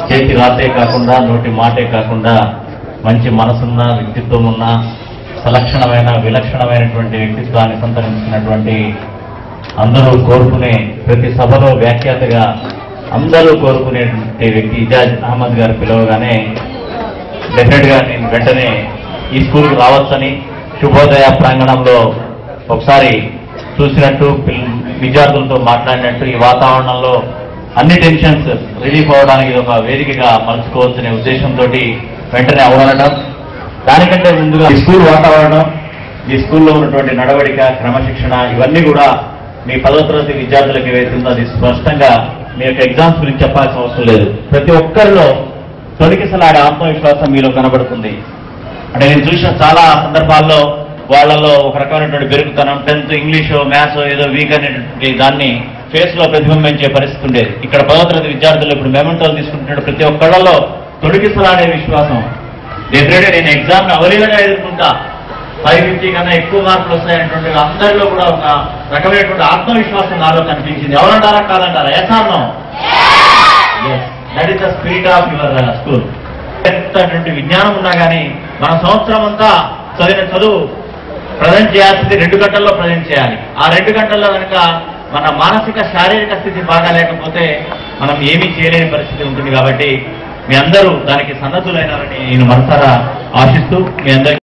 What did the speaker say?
చేతి రాతే కాకుండా నోటి మాటే కాకుండా మంచి మనసున్న వ్యక్తిత్వం ఉన్న సలక్షణమైన విలక్షణమైనటువంటి వ్యక్తిత్వాన్ని సంతరించినటువంటి అందరూ కోరుకునే ప్రతి సభలో వ్యాఖ్యాతగా అందరూ కోరుకునేటువంటి వ్యక్తి ఇజాజ్ అహ్మద్ గారు పిలవగానే డెఫినెట్ గా నేను వెంటనే ఈ స్కూల్కి రావచ్చని శుభోదయ ప్రాంగణంలో ఒకసారి చూసినట్టు విద్యార్థులతో మాట్లాడినట్టు ఈ వాతావరణంలో అన్ని టెన్షన్స్ రిలీఫ్ అవడానికి ఇది ఒక వేదికగా మలుచుకోవచ్చనే ఉద్దేశంతో వెంటనే అవనడం, దానికంటే ముందుగా ఈ స్కూల్ వాతావరణం, ఈ స్కూల్లో ఉన్నటువంటి నడవడిక, క్రమశిక్షణ ఇవన్నీ కూడా మీ 10వ తరగతి విద్యార్థులకు ఏవైతుందో అది స్పష్టంగా మీ యొక్క ఎగ్జామ్స్ గురించి చెప్పాల్సిన అవసరం లేదు. ప్రతి ఒక్కరిలో తొలగిసలాడే ఆత్మవిశ్వాసం మీలో కనబడుతుంది. అంటే నేను చూసిన చాలా సందర్భాల్లో వాళ్ళలో ఒక రకమైనటువంటి బెరుగుతనం, 10th ఇంగ్లీషో మ్యాథ్స్ ఏదో వీక్ అనేటువంటి దాన్ని ఫేస్ లో ప్రతిబింబించే పరిస్థితి ఉండేది. ఇక్కడ 10వ తరగతి విద్యార్థులు ఇప్పుడు మెమెంటోలు తీసుకుంటున్న ప్రతి ఒక్కళ్ళలో తొలగిసలాడే విశ్వాసం, డెఫినెట్గా నేను ఎగ్జామ్ అవలీలగా ఎదుర్కొంటా, 550 కన్నా ఎక్కువ మార్కులు వస్తాయనేటువంటి అందరిలో కూడా ఒక రకమైనటువంటి ఆత్మవిశ్వాసం నాలో కనిపించింది. ఎవరంటారా కాదంటారా? ఎస్ఆర్నో? That is the spirit of your school. ఎంతటువంటి విజ్ఞానం ఉన్నా కానీ మన సంవత్సరం అంతా చదివిన చదువు ప్రజెంట్ చేయాల్సింది 2 గంటల్లో ప్రజెంట్ చేయాలి. ఆ 2 గంటల్లో కనుక మన మానసిక శారీరక స్థితి బాగా లేకపోతే మనం ఏమీ చేయలేని పరిస్థితి ఉంటుంది. కాబట్టి మీ అందరూ దానికి సన్నద్ధులైనారని నేను మనసారా ఆశిస్తూ మీ అందరికీ